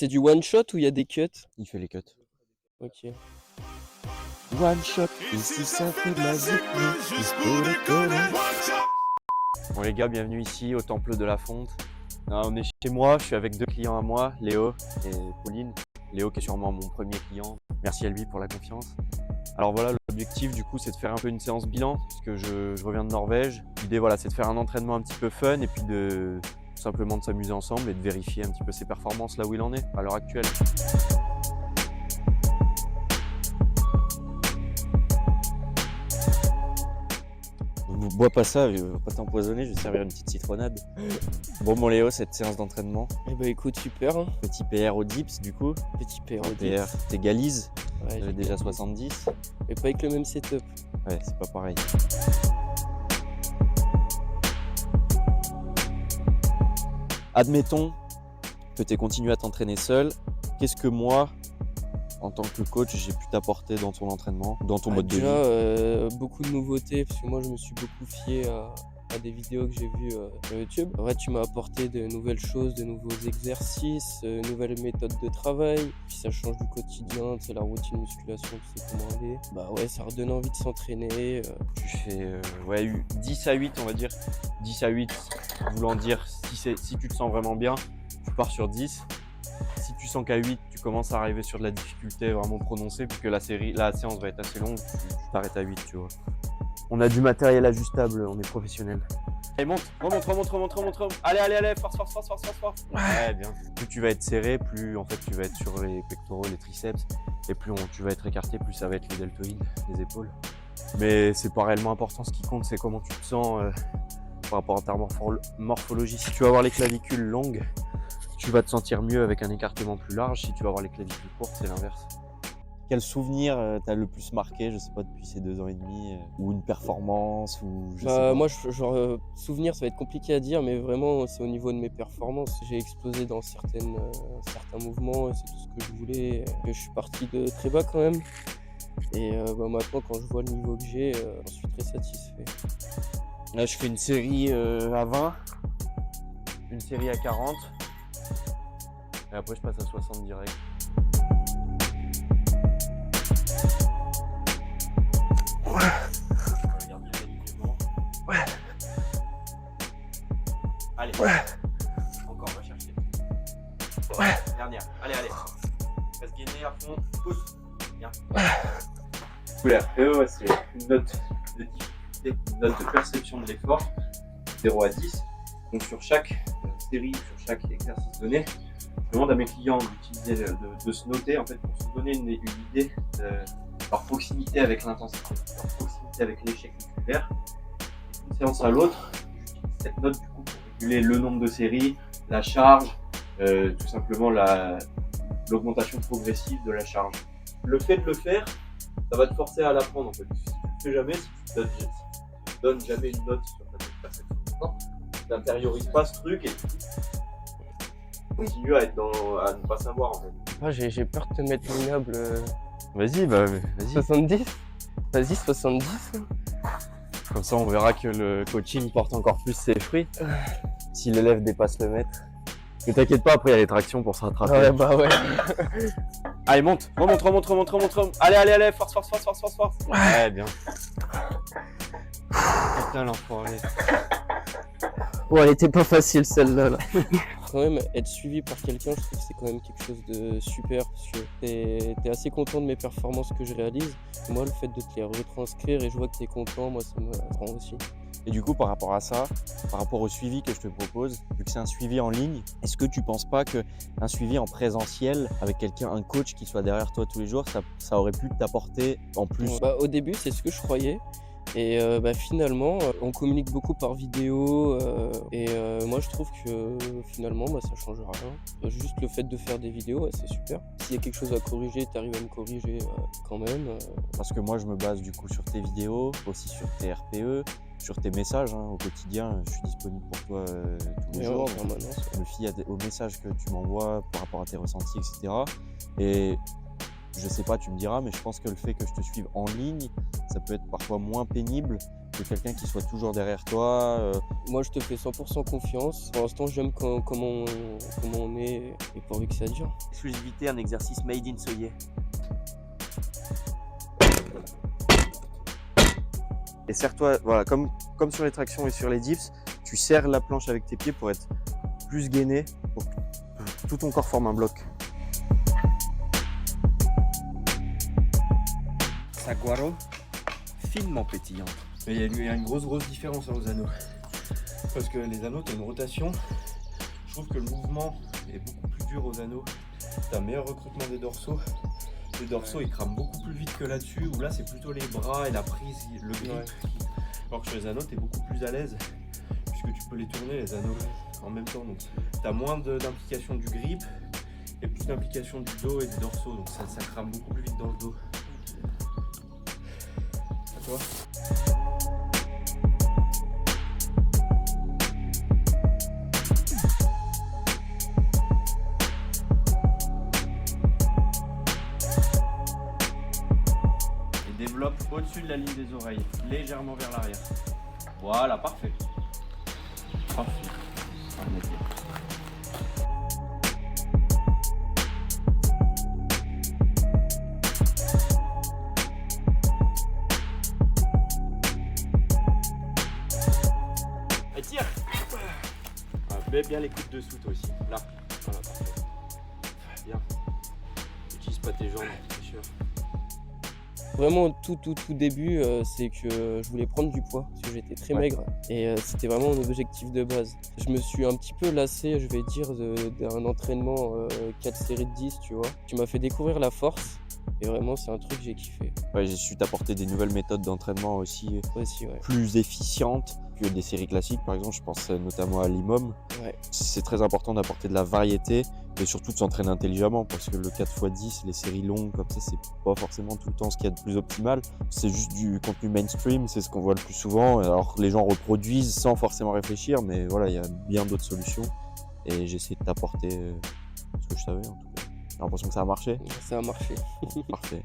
C'est du one shot ou il y a des cuts? Il fait les cuts. Ok. One shot, ici ça fait de la zik. Bon les gars, bienvenue ici au Temple de la Fonte. Là, on est chez moi, je suis avec 2 clients à moi, Léo et Pauline. Léo qui est sûrement mon premier client. Merci à lui pour la confiance. Alors voilà, l'objectif du coup c'est de faire un peu une séance bilan puisque je reviens de Norvège. L'idée voilà, c'est de faire un entraînement un petit peu fun et puis de simplement de s'amuser ensemble et de vérifier un petit peu ses performances là où il en est à l'heure actuelle. Ne bois pas ça, je vais pas t'empoisonner, je vais servir une petite citronnade. Bon mon Léo, cette séance d'entraînement. Eh bah écoute, super. Hein. Petit PR au dips du coup. Petit PR. PR, t'égalises. Ouais, J'avais déjà 70. Mais pas avec le même setup. Ouais, c'est pas pareil. Admettons que tu aies continué à t'entraîner seul. Qu'est-ce que moi, en tant que coach, j'ai pu t'apporter dans ton entraînement, dans ton mode de vie? Beaucoup de nouveautés, parce que moi je me suis beaucoup fié à des vidéos que j'ai vues sur YouTube. En vrai, tu m'as apporté de nouvelles choses, de nouveaux exercices, nouvelles méthodes de travail. Puis ça change du quotidien, c'est la routine musculation, tu sais comment elle est. Bah ouais, ça redonne envie de s'entraîner. Tu fais 10 à 8, on va dire. 10 à 8, voulant dire si tu te sens vraiment bien, tu pars sur 10. Si tu sens qu'à 8, tu commences à arriver sur de la difficulté vraiment prononcée, puisque la séance va être assez longue, tu t'arrêtes à 8, tu vois. On a du matériel ajustable, on est professionnel. Allez, remonte. Allez, force. Ouais, bien. Plus tu vas être serré, plus en fait tu vas être sur les pectoraux, les triceps, et plus tu vas être écarté, plus ça va être les deltoïdes, les épaules. Mais c'est pas réellement important, ce qui compte c'est comment tu te sens par rapport à ta morphologie. Si tu vas avoir les clavicules longues, tu vas te sentir mieux avec un écartement plus large. Si tu vas avoir les clavicules courtes, c'est l'inverse. Quel souvenir t'as le plus marqué, je sais pas, depuis ces 2 ans et demi, ou une performance, ou je sais pas. Moi, souvenir, ça va être compliqué à dire, mais vraiment, c'est au niveau de mes performances. J'ai explosé dans certains mouvements, et c'est tout ce que je voulais. Je suis parti de très bas quand même. Et maintenant, quand je vois le niveau que j'ai, j'en suis très satisfait. Là, je fais une série à 20, une série à 40, et après je passe à 60 direct. Regarde bien l'alignement. Ouais. Allez. Ouais. Encore, on va chercher. Ouais. Dernière. Allez. Reste gainé à fond. Pousse. Bien. Ouais. C'est une note de difficulté, une note de perception de l'effort, 0 à 10. Donc sur chaque série, sur chaque exercice donné, je demande à mes clients d'utiliser, de se noter en fait pour se donner une idée de leur proximité avec l'intensité, leur proximité avec l'échec musculaire. D'une séance à l'autre, j'utilise cette note du coup pour réguler le nombre de séries, la charge, tout simplement l'augmentation progressive de la charge. Le fait de le faire, ça va te forcer à l'apprendre en fait. Si tu le fais jamais, si tu te donnes jamais une note sur ta perception du temps, tu n'intériorises pas ce truc et tu continues à ne pas savoir en fait. Moi, j'ai peur de te mettre minable. Vas-y. 70 ? Vas-y, 70. Comme ça, on verra que le coaching porte encore plus ses fruits. Si l'élève dépasse le mètre. Ne t'inquiète pas, après il y a les tractions pour se rattraper. Ouais, bah ouais. Allez, remonte. Allez, force. Ouais, bien. Putain, l'enfoiré. Bon, elle était pas facile celle-là. Là. Quand même, être suivi par quelqu'un, je trouve que c'est quand même quelque chose de super, parce que t'es assez content de mes performances que je réalise. Moi, le fait de te les retranscrire et je vois que t'es content, moi ça me rend aussi. Et du coup, par rapport à ça, par rapport au suivi que je te propose, vu que c'est un suivi en ligne, est-ce que tu penses pas qu'un suivi en présentiel avec un coach qui soit derrière toi tous les jours, ça aurait pu t'apporter en plus? Au début, c'est ce que je croyais. Et finalement, on communique beaucoup par vidéo et moi je trouve que finalement ça change rien. Juste le fait de faire des vidéos, c'est super. S'il y a quelque chose à corriger, tu arrives à me corriger quand même. Parce que moi je me base du coup sur tes vidéos, aussi sur tes RPE, sur tes messages au quotidien. Je suis disponible pour toi tous les jours. Je me fie aux messages que tu m'envoies par rapport à tes ressentis, etc. Et je sais pas, tu me diras, mais je pense que le fait que je te suive en ligne, ça peut être parfois moins pénible de quelqu'un qui soit toujours derrière toi. Moi, je te fais 100% confiance. Pour l'instant, j'aime comment on est et pourvu que ça dure. Exclusivité, un exercice made in Soyer. Et serre-toi, voilà, comme sur les tractions et sur les dips, tu serres la planche avec tes pieds pour être plus gainé, pour que tout ton corps forme un bloc. Saguaro, finement pétillante. Mais il y a une grosse différence aux anneaux. Parce que les anneaux, tu as une rotation. Je trouve que le mouvement est beaucoup plus dur aux anneaux. Tu as un meilleur recrutement des dorsaux. Les dorsaux, ils crament beaucoup plus vite que là-dessus, où là, c'est plutôt les bras et la prise, le grip. Ouais. Alors que sur les anneaux, tu es beaucoup plus à l'aise, puisque tu peux les tourner, les anneaux, en même temps. Donc, tu as moins d'implication du grip et plus d'implication du dos et des dorsaux. Donc, ça crame beaucoup plus vite dans le dos. À toi. Développe au-dessus de la ligne des oreilles, légèrement vers l'arrière. Voilà, parfait. Parfait. Et tire. Mets bien les coudes dessous toi aussi. Là. Voilà, parfait. Bien. Utilise pas tes jambes, tricheur. Vraiment, tout début, c'est que je voulais prendre du poids parce que j'étais très maigre et c'était vraiment mon objectif de base. Je me suis un petit peu lassé, je vais dire, d'un entraînement 4 séries de 10, tu vois. Tu m'as fait découvrir la force et vraiment, c'est un truc que j'ai kiffé. Ouais, j'ai su t'apporter des nouvelles méthodes d'entraînement aussi Aussi, ouais. plus efficientes que des séries classiques. Par exemple, je pense notamment à l'IMOM. Ouais. C'est très important d'apporter de la variété et surtout de s'entraîner intelligemment parce que le 4x10, les séries longues comme ça, c'est pas forcément tout le temps ce qu'il y a de plus optimal. C'est juste du contenu mainstream, c'est ce qu'on voit le plus souvent. Alors les gens reproduisent sans forcément réfléchir, mais voilà, il y a bien d'autres solutions et j'ai essayé de t'apporter ce que je savais en tout cas. J'ai l'impression que ça a marché. Ça a marché. Parfait.